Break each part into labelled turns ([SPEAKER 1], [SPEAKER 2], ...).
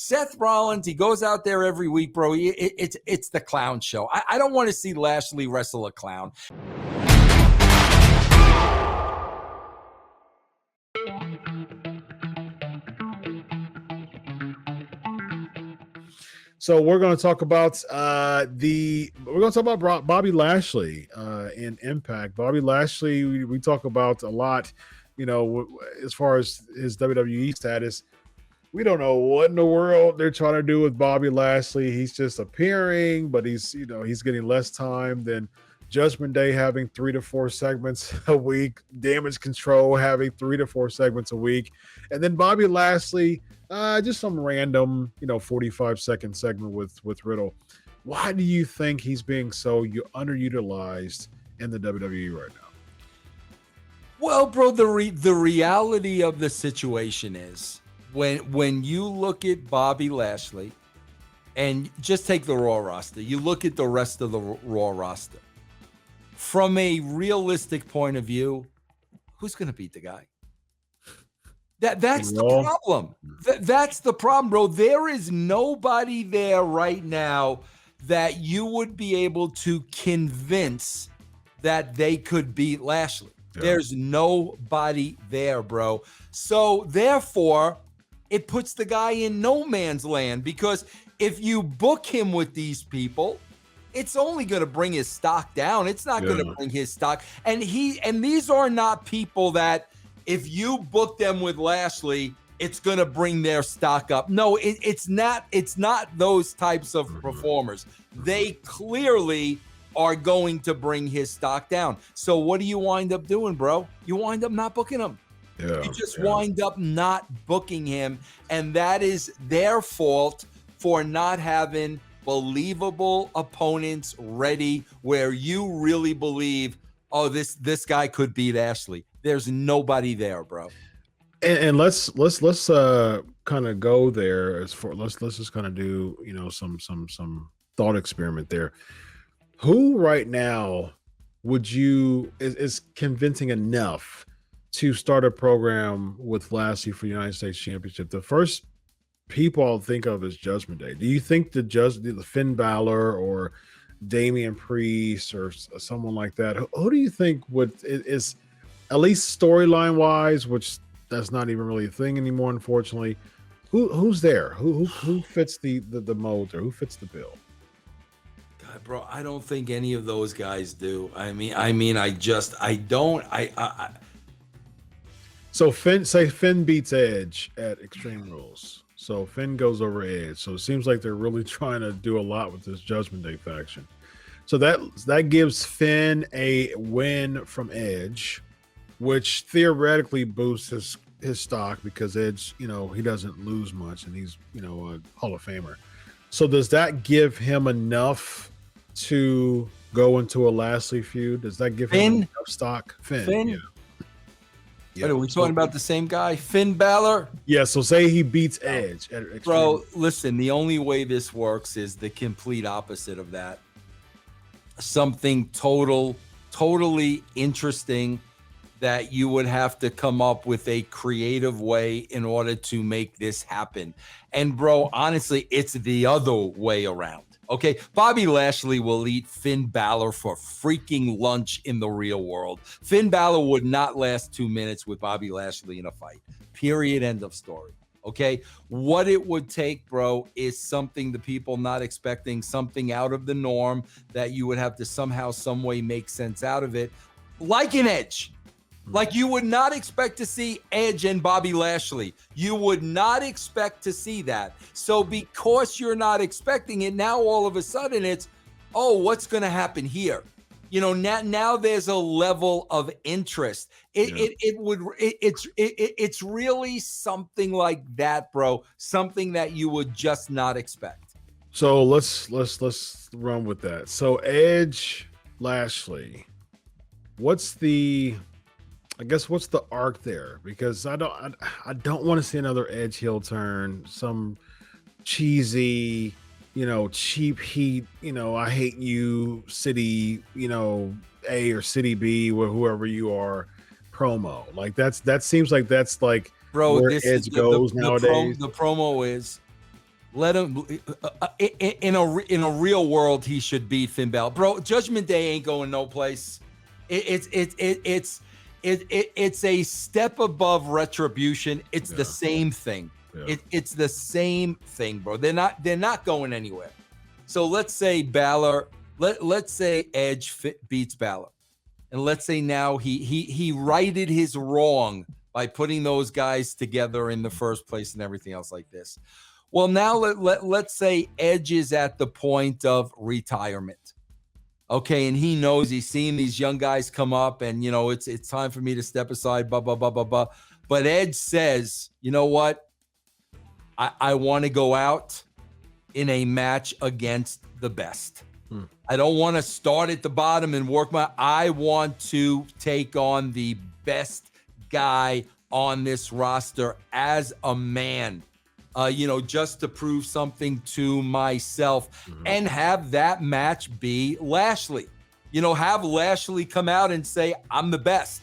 [SPEAKER 1] Seth Rollins, he goes out there every week, bro. It's the clown show. I don't want to see Lashley wrestle a clown.
[SPEAKER 2] So we're going to talk about Bobby Lashley in Impact. Bobby Lashley, we talk about a lot, as far as his WWE status. We don't know what in the world they're trying to do with Bobby Lashley. He's just appearing, but he's getting less time than Judgment Day having 3 to 4 segments a week, Damage Control having 3 to 4 segments a week, and then Bobby Lashley, just some random, 45-second segment with Riddle. Why do you think he's being so underutilized in the WWE right now?
[SPEAKER 1] Well, bro, the reality of the situation is when you look at Bobby Lashley and just take the Raw roster, you look at the rest of the Raw roster. From a realistic point of view, who's going to beat the guy? That's the problem. That's the problem, bro. There is nobody there right now that you would be able to convince that they could beat Lashley. Yeah. There's nobody there, bro. So therefore, it puts the guy in no man's land, because if you book him with these people, it's only going to bring his stock down. It's not going to bring his stock. And these are not people that if you book them with Lashley, it's going to bring their stock up. No, it's not those types of performers. They clearly are going to bring his stock down. So what do you wind up doing, bro? You wind up not booking him. Yeah, you just wind up not booking him. And that is their fault for not having believable opponents ready where you really believe, oh, this guy could beat Ashley. There's nobody there, bro.
[SPEAKER 2] And let's kind of go there let's just kind of do some thought experiment there. Who right now is convincing enough to start a program with Lashley for the United States Championship? The first people I'll think of is Judgment Day. Do you think the Finn Balor or Damian Priest or someone like that, who do you think is at least storyline wise, which that's not even really a thing anymore, unfortunately, who's there? Who fits the mold, or who fits the bill?
[SPEAKER 1] God, bro, I don't think any of those guys do.
[SPEAKER 2] So Finn beats Edge at Extreme Rules. So Finn goes over Edge. So it seems like they're really trying to do a lot with this Judgment Day faction. So that gives Finn a win from Edge, which theoretically boosts his stock, because Edge, he doesn't lose much, and he's, a Hall of Famer. So does that give him enough to go into a Lashley feud? Does that give him enough stock? Finn? Yeah.
[SPEAKER 1] What, are we talking about the same guy? Finn Balor?
[SPEAKER 2] Yeah, so say he beats Edge.
[SPEAKER 1] Bro, listen, the only way this works is the complete opposite of that. Something totally interesting that you would have to come up with a creative way in order to make this happen. And bro, honestly, it's the other way around. Okay, Bobby Lashley will eat Finn Balor for freaking lunch in the real world. Finn Balor would not last 2 minutes with Bobby Lashley in a fight. Period. End of story. Okay, what it would take, bro, is something the people not expecting, something out of the norm that you would have to somehow, some way make sense out of it, like an Edge. Like you would not expect to see Edge and Bobby Lashley. You would not expect to see that. So because you're not expecting it, now all of a sudden it's, oh, what's going to happen here? Now there's a level of interest. It's really something like that, bro. Something that you would just not expect.
[SPEAKER 2] So let's run with that. So Edge, Lashley, what's the arc there? Because I don't want to see another Edge heel turn, some cheesy, cheap heat, I hate you, city, A or city B, or whoever you are, promo. Like that seems like that's like,
[SPEAKER 1] bro,
[SPEAKER 2] where Edge goes nowadays.
[SPEAKER 1] The promo is, Let him in a real world, he should beat Finn Balor. Bro, Judgment Day ain't going no place. It's a step above Retribution. It's the same thing.
[SPEAKER 2] Yeah.
[SPEAKER 1] It's the same thing, bro. They're not going anywhere. So let's say Balor, let's say Edge beats Balor. And let's say now he righted his wrong by putting those guys together in the first place and everything else like this. Well, now let's say Edge is at the point of retirement. Okay, and he knows he's seeing these young guys come up, and you know it's time for me to step aside, blah, blah, blah, blah, blah. But Edge says, you know what? I want to go out in a match against the best. I don't want to start at the bottom and work I want to take on the best guy on this roster as a man, just to prove something to myself and have that match be Lashley. Have Lashley come out and say, I'm the best.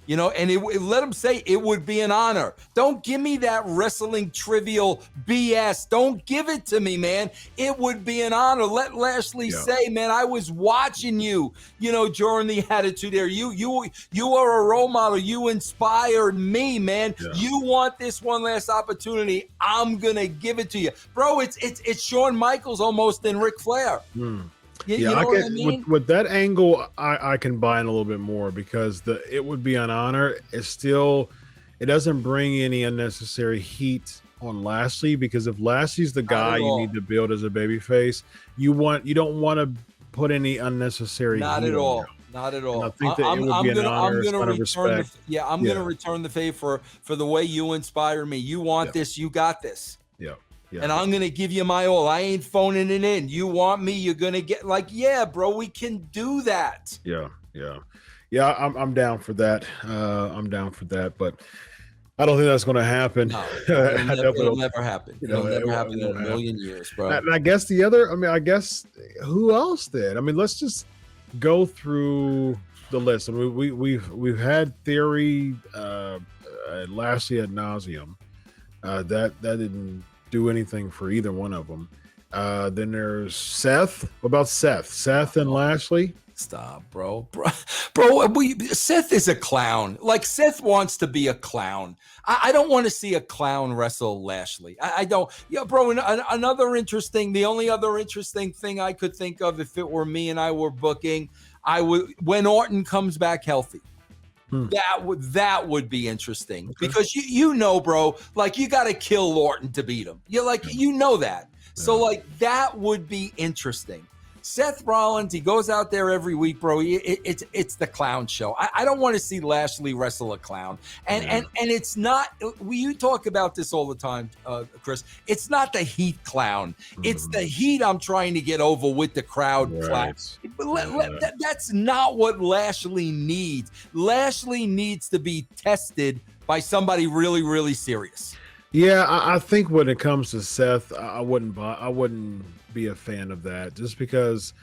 [SPEAKER 1] And let him say it would be an honor. Don't give me that wrestling trivial BS. Don't give it to me, man. It would be an honor. Let Lashley say, man, I was watching you, during the Attitude Era. You are a role model. You inspired me, man. Yeah. You want this one last opportunity. I'm going to give it to you. Bro, it's Shawn Michaels almost in Ric Flair. You know what I mean?
[SPEAKER 2] With that angle, I can buy in a little bit more because it would be an honor. It doesn't bring any unnecessary heat on Lashley, because if Lashley's the guy you need to build as a babyface, you don't want to put any unnecessary heat
[SPEAKER 1] at all. Not at all.
[SPEAKER 2] And I think that it would be an honor.
[SPEAKER 1] I'm going to return the favor for the way you inspire me. You want this, you got this.
[SPEAKER 2] Yeah. Yeah.
[SPEAKER 1] And I'm going to give you my all. I ain't phoning it in. You want me, you're going to get bro, we can do that.
[SPEAKER 2] Yeah. I'm down for that. But I don't think that's going to happen.
[SPEAKER 1] No, it'll never happen. It'll never happen in a million years, bro.
[SPEAKER 2] And I guess who else did? Let's just go through the list. We've had Theory, Lashley ad nauseum. That didn't do anything for either one of them. Then there's Seth. What about Seth? Seth and Lashley?
[SPEAKER 1] Stop, bro. Seth is a clown. Seth wants to be a clown. I don't want to see a clown wrestle Lashley. I don't. Yeah, bro. The only other interesting thing I could think of if it were me and I were booking, when Orton comes back healthy. That would be interesting, because bro, you got to kill Orton to beat him. You're that. So that would be interesting. Seth Rollins, he goes out there every week, bro. It's the clown show. I don't want to see Lashley wrestle a clown. And it's not, you talk about this all the time, Chris. It's not the heat clown. It's the heat I'm trying to get over with the crowd. Right. That's not what Lashley needs. Lashley needs to be tested by somebody really, really serious.
[SPEAKER 2] Yeah, I think when it comes to Seth, I wouldn't be a fan of that, just because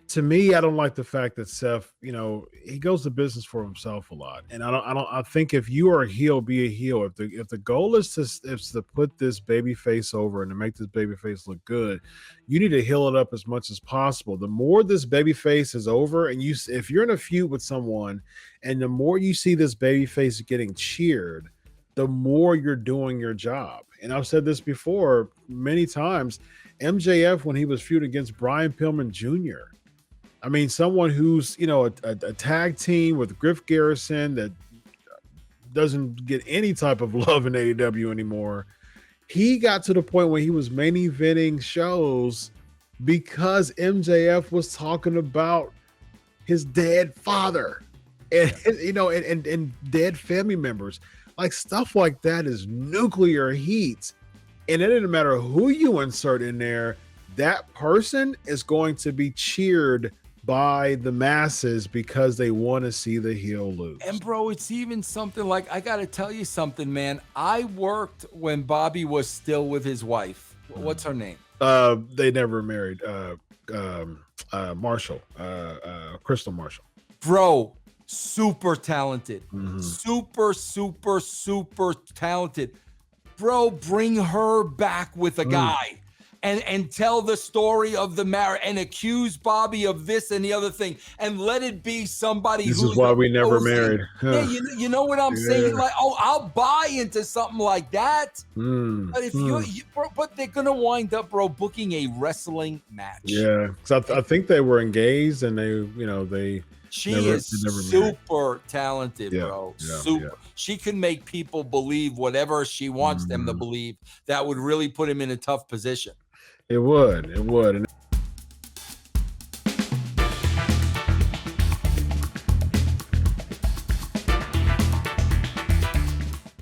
[SPEAKER 2] to me, I don't like the fact that Seth, he goes to business for himself a lot. And I think if you are a heel, be a heel. If the goal is to put this baby face over and to make this baby face look good, you need to heel it up as much as possible. The more this baby face is over, and if you're in a feud with someone and the more you see this baby face getting cheered, the more you're doing your job. And I've said this before many times. MJF, when he was feuding against Brian Pillman Jr., someone who's, a tag team with Griff Garrison that doesn't get any type of love in AEW anymore. He got to the point where he was main eventing shows because MJF was talking about his dead father and, and dead family members. Stuff like that is nuclear heat. And it doesn't matter who you insert in there, that person is going to be cheered by the masses because they want to see the heel lose.
[SPEAKER 1] And bro, it's even something I got to tell you something, man. I worked when Bobby was still with his wife. What's her name?
[SPEAKER 2] They never married. Marshall, Crystal Marshall.
[SPEAKER 1] Bro, super talented. Super, super, super talented. Bro, bring her back with a guy. and tell the story of the marriage and accuse Bobby of this and the other thing and let it be somebody
[SPEAKER 2] This
[SPEAKER 1] who's
[SPEAKER 2] is why we never
[SPEAKER 1] opposing.
[SPEAKER 2] married.
[SPEAKER 1] Yeah, you know what I'm saying? Like, oh, I'll buy into something like that. But if but they're gonna wind up, bro, booking a wrestling match.
[SPEAKER 2] Yeah, because I think they were engaged and
[SPEAKER 1] She
[SPEAKER 2] never
[SPEAKER 1] is
[SPEAKER 2] married.
[SPEAKER 1] super talented, bro. Super. She can make people believe whatever she wants them to believe. That would really put him in a tough position.
[SPEAKER 2] It would.